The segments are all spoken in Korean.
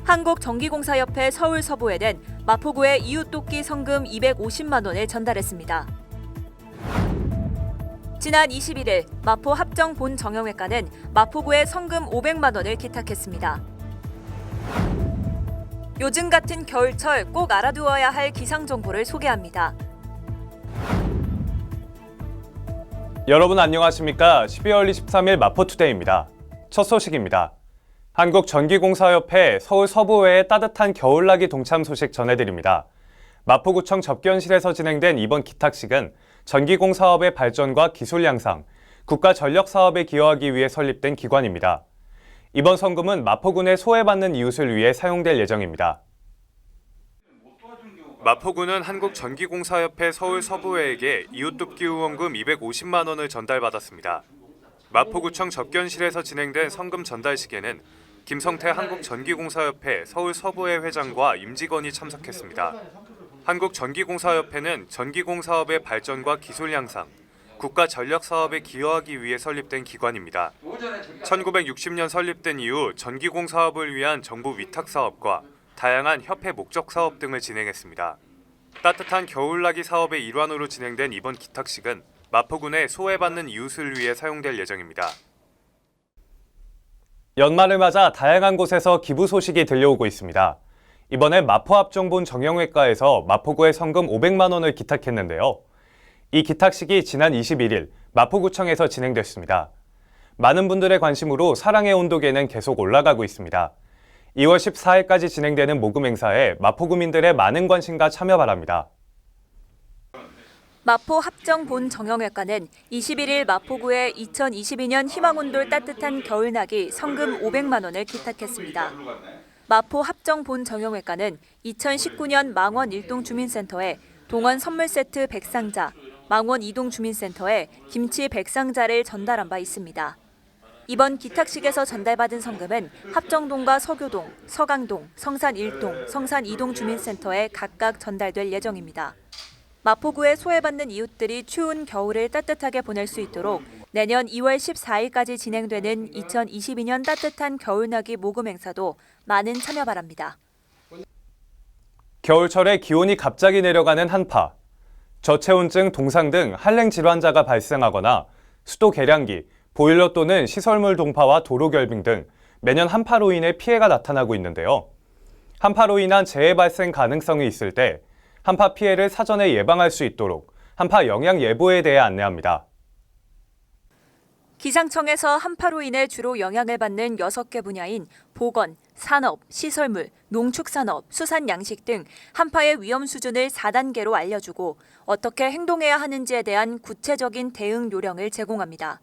한국전기공사협회 서울서부에는 마포구에 이웃돕기 성금 250만 원을 전달했습니다. 지난 21일 마포 합정 본 정형외과는 마포구에 성금 500만 원을 기탁했습니다. 요즘 같은 겨울철 꼭 알아두어야 할 기상정보를 소개합니다. 여러분 안녕하십니까? 12월 23일 마포투데이입니다. 첫 소식입니다. 한국전기공사협회 서울 서부회의 따뜻한 겨울나기 동참 소식 전해드립니다. 마포구청 접견실에서 진행된 이번 기탁식은 전기공사업의 발전과 기술 향상, 국가 전력 사업에 기여하기 위해 설립된 기관입니다. 이번 성금은 마포군에 소외받는 이웃을 위해 사용될 예정입니다. 마포구는 한국전기공사협회 서울 서부회에게 이웃돕기 후원금 250만 원을 전달받았습니다. 마포구청 접견실에서 진행된 성금 전달식에는 김성태 한국전기공사협회 서울 서부회 회장과 임직원이 참석했습니다. 한국전기공사협회는 전기공사업의 발전과 기술 향상, 국가 전력 사업에 기여하기 위해 설립된 기관입니다. 1960년 설립된 이후 전기공사업을 위한 정부 위탁 사업과 다양한 협회 목적 사업 등을 진행했습니다. 따뜻한 겨울나기 사업의 일환으로 진행된 이번 기탁식은 마포군의 소외받는 이웃을 위해 사용될 예정입니다. 연말을 맞아 다양한 곳에서 기부 소식이 들려오고 있습니다. 이번에 마포 합정본 정형외과에서 마포구에 성금 500만 원을 기탁했는데요. 이 기탁식이 지난 21일 마포구청에서 진행됐습니다. 많은 분들의 관심으로 사랑의 온도계는 계속 올라가고 있습니다. 2월 14일까지 진행되는 모금 행사에 마포구민들의 많은 관심과 참여 바랍니다. 마포 합정 본 정형외과는 21일 마포구에 2022년 희망온돌 따뜻한 겨울나기 성금 500만 원을 기탁했습니다. 마포 합정 본 정형외과는 2019년 망원 1동 주민센터에 동원 선물 세트 100상자, 망원 2동 주민센터에 김치 100상자를 전달한 바 있습니다. 이번 기탁식에서 전달받은 성금은 합정동과 서교동, 서강동, 성산 1동, 성산 2동 주민센터에 각각 전달될 예정입니다. 마포구에 소외받는 이웃들이 추운 겨울을 따뜻하게 보낼 수 있도록 내년 2월 14일까지 진행되는 2022년 따뜻한 겨울나기 모금 행사도 많은 참여 바랍니다. 겨울철에 기온이 갑자기 내려가는 한파, 저체온증, 동상 등 한랭 질환자가 발생하거나 수도 계량기, 보일러 또는 시설물 동파와 도로 결빙 등 매년 한파로 인해 피해가 나타나고 있는데요. 한파로 인한 재해 발생 가능성이 있을 때 한파 피해를 사전에 예방할 수 있도록 한파 영향 예보에 대해 안내합니다. 기상청에서 한파로 인해 주로 영향을 받는 6개 분야인 보건, 산업, 시설물, 농축산업, 수산양식 등 한파의 위험 수준을 4단계로 알려주고 어떻게 행동해야 하는지에 대한 구체적인 대응 요령을 제공합니다.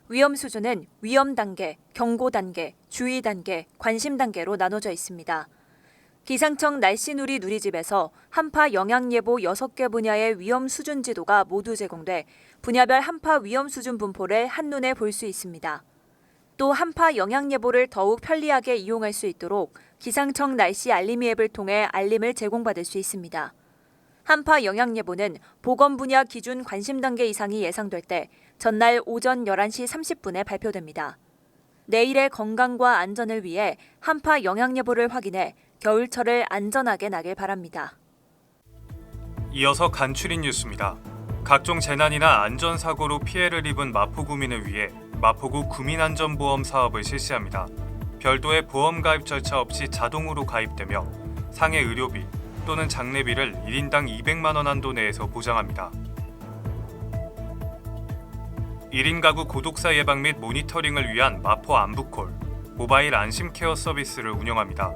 위험 수준은 위험 단계, 경고 단계, 주의 단계, 관심 단계로 나눠져 있습니다. 기상청 날씨누리 누리집에서 한파 영향예보 6개 분야의 위험 수준 지도가 모두 제공돼 분야별 한파 위험 수준 분포를 한눈에 볼 수 있습니다. 또 한파 영향예보를 더욱 편리하게 이용할 수 있도록 기상청 날씨 알림이 앱을 통해 알림을 제공받을 수 있습니다. 한파 영향예보는 보건 분야 기준 관심 단계 이상이 예상될 때 전날 오전 11시 30분에 발표됩니다. 내일의 건강과 안전을 위해 한파 영향예보를 확인해 겨울철을 안전하게 나길 바랍니다. 이어서 간추린 뉴스입니다. 각종 재난이나 안전사고로 피해를 입은 마포구민을 위해 마포구 구민안전보험 사업을 실시합니다. 별도의 보험 가입 절차 없이 자동으로 가입되며 상해 의료비 또는 장례비를 1인당 200만 원 한도 내에서 보장합니다. 1인 가구 고독사 예방 및 모니터링을 위한 마포 안부콜, 모바일 안심케어 서비스를 운영합니다.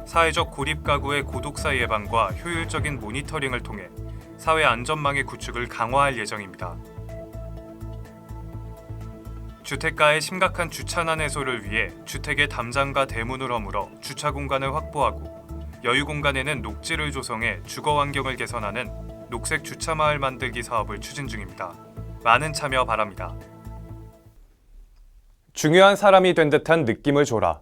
사회적 고립 가구의 고독사 예방과 효율적인 모니터링을 통해 사회 안전망의 구축을 강화할 예정입니다. 주택가의 심각한 주차난 해소를 위해 주택의 담장과 대문을 허물어 주차 공간을 확보하고 여유 공간에는 녹지를 조성해 주거 환경을 개선하는 녹색 주차 마을 만들기 사업을 추진 중입니다. 많은 참여 바랍니다. 중요한 사람이 된 듯한 느낌을 줘라.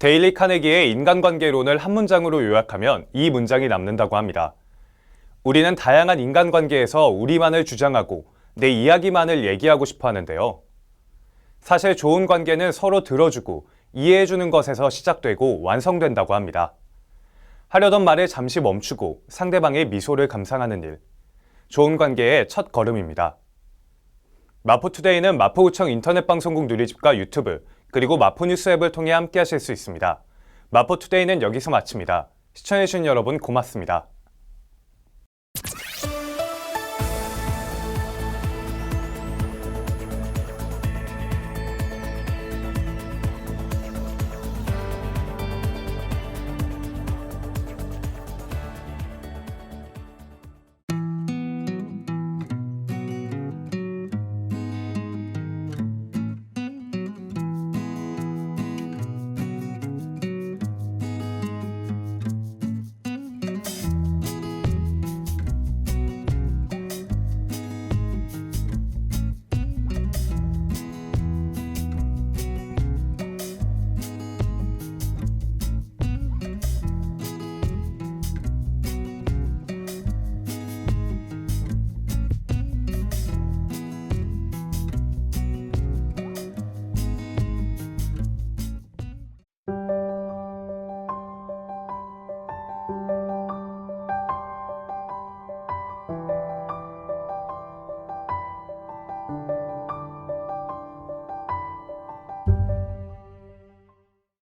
데일리 카네기의 인간관계론을 한 문장으로 요약하면 이 문장이 남는다고 합니다. 우리는 다양한 인간관계에서 우리만을 주장하고 내 이야기만을 얘기하고 싶어 하는데요. 사실 좋은 관계는 서로 들어주고 이해해주는 것에서 시작되고 완성된다고 합니다. 하려던 말을 잠시 멈추고 상대방의 미소를 감상하는 일. 좋은 관계의 첫 걸음입니다. 마포투데이는 마포구청 인터넷방송국 누리집과 유튜브, 그리고 마포뉴스 앱을 통해 함께 하실 수 있습니다. 마포투데이는 여기서 마칩니다. 시청해주신 여러분 고맙습니다.